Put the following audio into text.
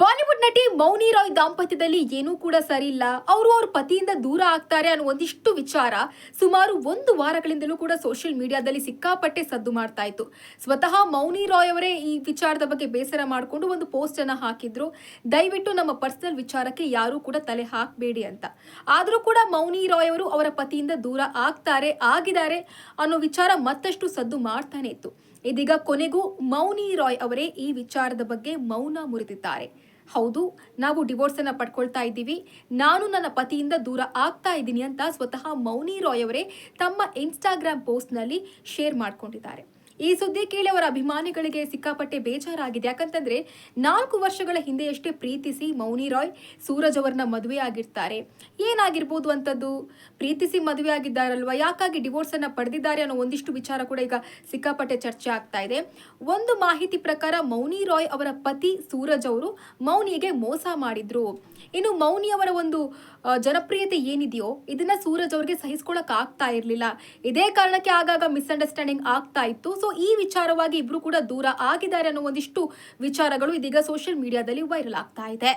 Bollywood ನಟಿ ಮೌನಿ ರಾಯ್ ದಾಂಪತ್ಯದಲ್ಲಿ ಏನೂ ಕೂಡ ಸರಿ ಇಲ್ಲ. ಅವ್ರ ಪತಿಯಿಂದ ದೂರ ಆಗ್ತಾರೆ ಅನ್ನೋ ಒಂದಿಷ್ಟು ವಿಚಾರ ಸುಮಾರು 1 ವಾರಗಳಿಂದಲೂ ಕೂಡ ಸೋಷಿಯಲ್ ಮೀಡಿಯಾದಲ್ಲಿ ಸಿಕ್ಕಾಪಟ್ಟೆ ಸದ್ದು ಮಾಡ್ತಾ ಇತ್ತು. ಸ್ವತಃ ಮೌನಿ ರಾಯ್ ಅವರೇ ಈ ವಿಚಾರದ ಬಗ್ಗೆ ಬೇಸರ ಮಾಡಿಕೊಂಡು ಒಂದು ಪೋಸ್ಟ್ ಅನ್ನ ಹಾಕಿದ್ರು. ದಯವಿಟ್ಟು ನಮ್ಮ ಪರ್ಸನಲ್ ವಿಚಾರಕ್ಕೆ ಯಾರೂ ಕೂಡ ತಲೆ ಹಾಕಬೇಡಿ ಅಂತ. ಆದರೂ ಕೂಡ ಮೌನಿ ರಾಯ್ ಅವರು ಅವರ ಪತಿಯಿಂದ ದೂರ ಆಗಿದ್ದಾರೆ ಅನ್ನೋ ವಿಚಾರ ಮತ್ತಷ್ಟು ಸದ್ದು ಮಾಡ್ತಾನೆ ಇತ್ತು. ಇದೀಗ ಕೊನೆಗೂ ಮೌನಿ ರಾಯ್ ಅವರೇ ಈ ವಿಚಾರದ ಬಗ್ಗೆ ಮೌನ ಮುರಿದಿದ್ದಾರೆ. ಹೌದು, ನಾವು ಡಿವೋರ್ಸ್ ಅನ್ನ ಪಡ್ಕೊಳ್ತಾ ಇದ್ದೀವಿ, ನಾನು ನನ್ನ ಪತಿಯಿಂದ ದೂರ ಆಗ್ತಾ ಇದ್ದೀನಿ ಅಂತ ಸ್ವತಃ ಮೌನಿ ರಾಯ್ ಅವರೇ ತಮ್ಮ ಇನ್ಸ್ಟಾಗ್ರಾಮ್ ಪೋಸ್ಟ್ನಲ್ಲಿ ಶೇರ್ ಮಾಡ್ಕೊಂಡಿದ್ದಾರೆ. ಈ ಸುದ್ದಿ ಕೇಳಿ ಅವರ ಅಭಿಮಾನಿಗಳಿಗೆ ಸಿಕ್ಕಾಪಟ್ಟೆ ಬೇಜಾರಾಗಿದೆ. ಯಾಕಂತಂದ್ರೆ 4 ವರ್ಷಗಳ ಹಿಂದೆಯಷ್ಟೇ ಪ್ರೀತಿಸಿ ಮೌನಿ ರಾಯ್ ಸೂರಜ್ ಅವರನ್ನ ಮದುವೆ ಆಗಿರ್ತಾರೆ. ಏನಾಗಿರ್ಬೋದು ಅಂತದ್ದು, ಪ್ರೀತಿಸಿ ಮದುವೆ ಆಗಿದ್ದಾರಲ್ವಾ, ಯಾಕಾಗಿ ಡಿವೋರ್ಸ್ ಅನ್ನ ಪಡೆದಿದ್ದಾರೆ ಅನ್ನೋ ಒಂದಿಷ್ಟು ವಿಚಾರ ಕೂಡ ಈಗ ಸಿಕ್ಕಾಪಟ್ಟೆ ಚರ್ಚೆ ಆಗ್ತಾ ಇದೆ. ಒಂದು ಮಾಹಿತಿ ಪ್ರಕಾರ ಮೌನಿ ರಾಯ್ ಅವರ ಪತಿ ಸೂರಜ್ ಅವರು ಮೌನಿಗೆ ಮೋಸ ಮಾಡಿದ್ರು. ಇನ್ನು ಮೌನಿ ಅವರ ಒಂದು ಜನಪ್ರಿಯತೆ ಏನಿದೆಯೋ ಇದನ್ನ ಸೂರಜ್ ಅವರಿಗೆ ಸಹಿಸ್ಕೊಳಕ್ ಆಗ್ತಾ ಇರಲಿಲ್ಲ. ಇದೇ ಕಾರಣಕ್ಕೆ ಆಗಾಗ ಮಿಸ್ಅಂಡರ್ಸ್ಟ್ಯಾಂಡಿಂಗ್ ಆಗ್ತಾ ಇತ್ತು. ಸೊ ಈ ವಿಚಾರವಾಗಿ ಇಬ್ರು ಕೂಡ ದೂರ ಆಗಿದ್ದಾರೆ ಅನ್ನೋ ಒಂದಿಷ್ಟು ವಿಚಾರಗಳು ಇದೀಗ ಸೋಷಿಯಲ್ ಮೀಡಿಯಾದಲ್ಲಿ ವೈರಲ್ ಆಗ್ತಾ ಇದೆ.